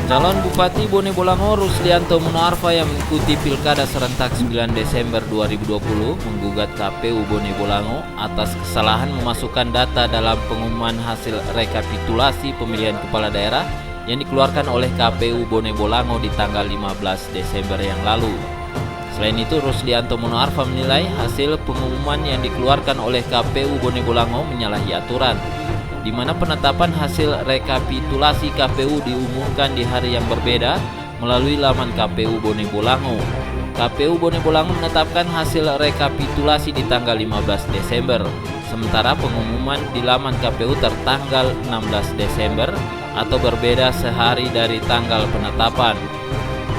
Calon Bupati Bone Bolango Rusdianto Munoarfa yang mengikuti Pilkada serentak 9 Desember 2020 menggugat KPU Bone Bolango atas kesalahan memasukkan data dalam pengumuman hasil rekapitulasi pemilihan kepala daerah yang dikeluarkan oleh KPU Bone Bolango di tanggal 15 Desember yang lalu. Selain itu, Rusdianto Munoarfa menilai hasil pengumuman yang dikeluarkan oleh KPU Bone Bolango menyalahi aturan, di mana penetapan hasil rekapitulasi KPU diumumkan di hari yang berbeda melalui laman KPU Bone Bolango. KPU Bone Bolango menetapkan hasil rekapitulasi di tanggal 15 Desember, sementara pengumuman di laman KPU tertanggal 16 Desember atau berbeda sehari dari tanggal penetapan.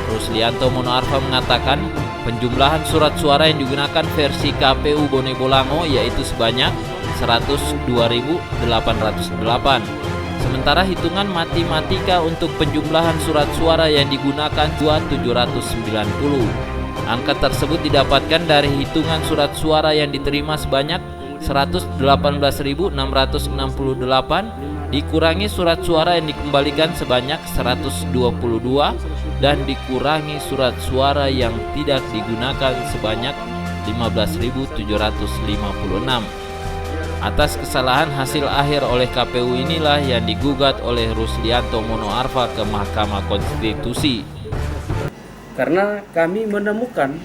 Rusdianto Munoarfa mengatakan penjumlahan surat suara yang digunakan versi KPU Bone Bolango yaitu sebanyak 102.808. Sementara hitungan matematika untuk penjumlahan surat suara yang digunakan 790. Angka tersebut didapatkan dari hitungan surat suara yang diterima sebanyak 118.668 dikurangi surat suara yang dikembalikan sebanyak 122 dan dikurangi surat suara yang tidak digunakan sebanyak 15.756. Atas kesalahan hasil akhir oleh KPU inilah yang digugat oleh Rusdianto Munoarfa ke Mahkamah Konstitusi. Karena kami menemukan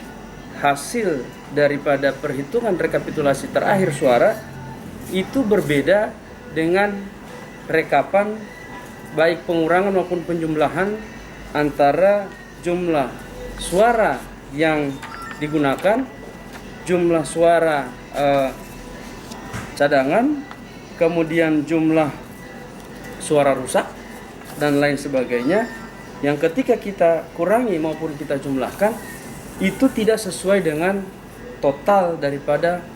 hasil daripada perhitungan rekapitulasi terakhir suara itu berbeda dengan rekapan baik pengurangan maupun penjumlahan antara jumlah suara yang digunakan, jumlah suara cadangan, kemudian jumlah suara rusak dan lain sebagainya, yang ketika kita kurangi maupun kita jumlahkan itu tidak sesuai dengan total daripada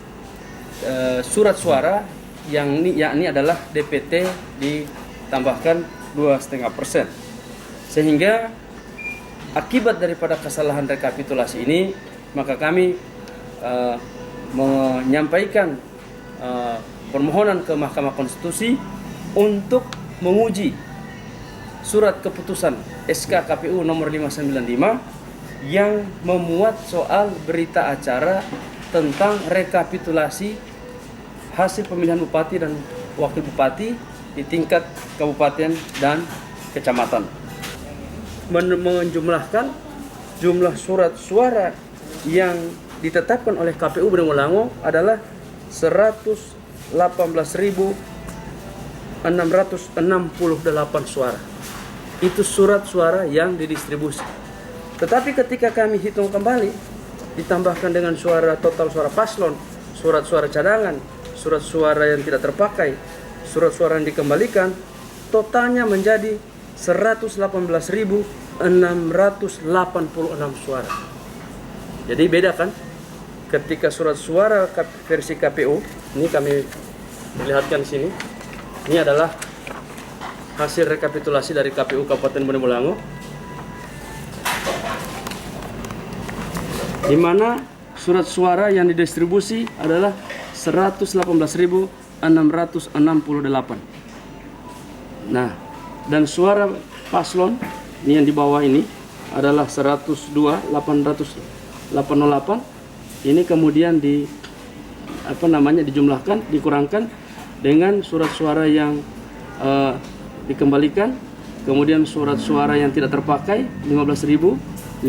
surat suara yang yakni adalah DPT ditambahkan 2,5%. Sehingga akibat daripada kesalahan rekapitulasi ini, maka kami menyampaikan permohonan ke Mahkamah Konstitusi untuk menguji surat keputusan SK KPU nomor 595 yang memuat soal berita acara tentang rekapitulasi hasil pemilihan bupati dan wakil bupati di tingkat kabupaten dan kecamatan. Menjumlahkan jumlah surat suara yang ditetapkan oleh KPU Bone Bolango adalah 118.668 suara. Itu surat suara yang didistribusi. Tetapi ketika kami hitung kembali, ditambahkan dengan total suara paslon, surat suara cadangan, surat suara yang tidak terpakai, surat suara yang dikembalikan, totalnya menjadi 118.686 suara. Jadi beda kan? Ketika surat suara versi KPU, ini kami perlihatkan sini. Ini adalah hasil rekapitulasi dari KPU Kabupaten Bone Bolango, di mana surat suara yang didistribusi adalah 118.668. Nah, dan suara paslon ini yang di bawah ini adalah 102.808. Ini kemudian dijumlahkan, dikurangkan dengan surat suara yang dikembalikan, kemudian surat suara yang tidak terpakai 15.576,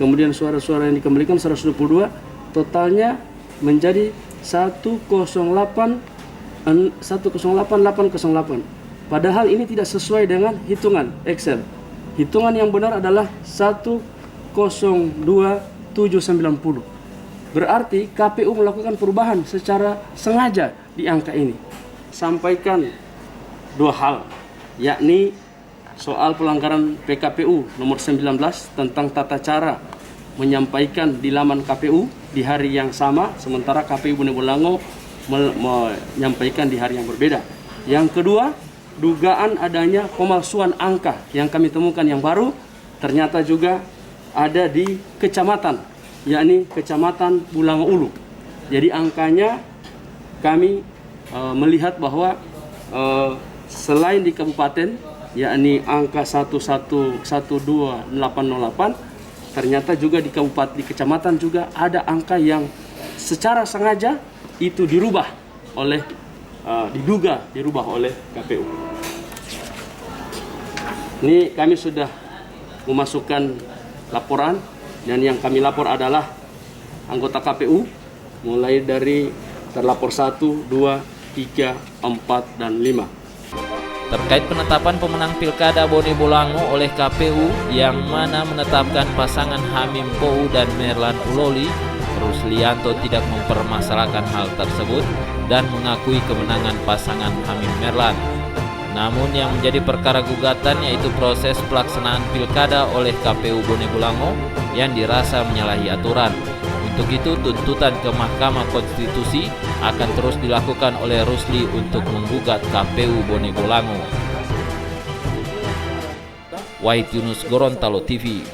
kemudian suara-suara yang dikembalikan 122, totalnya menjadi 108.808. Padahal ini tidak sesuai dengan hitungan Excel. Hitungan yang benar adalah 102.790. Berarti KPU melakukan perubahan secara sengaja di angka ini. Sampaikan dua hal, yakni soal pelanggaran PKPU nomor 19 tentang tata cara menyampaikan di laman KPU di hari yang sama, sementara KPU Bone Bolango menyampaikan di hari yang berbeda. Yang kedua, dugaan adanya pemalsuan angka yang kami temukan yang baru ternyata juga ada di kecamatan, yakni Kecamatan Bolango Ulu. Jadi angkanya kami melihat bahwa selain di kabupaten, yakni angka 1112808, ternyata juga di kabupaten, di kecamatan juga ada angka yang secara sengaja itu dirubah oleh diduga dirubah oleh KPU. Ini kami sudah memasukkan laporan, dan yang kami lapor adalah anggota KPU mulai dari terlapor 1, 2, 3, 4, dan 5. Terkait penetapan pemenang Pilkada Bone Bolango oleh KPU yang mana menetapkan pasangan Hamim Pou dan Merlan Uloli, Ruslianto tidak mempermasalahkan hal tersebut dan mengakui kemenangan pasangan Hamim Merlan. Namun yang menjadi perkara gugatan yaitu proses pelaksanaan pilkada oleh KPU Bone Bolango yang dirasa menyalahi aturan. Untuk itu tuntutan ke Mahkamah Konstitusi akan terus dilakukan oleh Rusli untuk menggugat KPU Bone Bolango. Wahid Yunus, Gorontalo TV.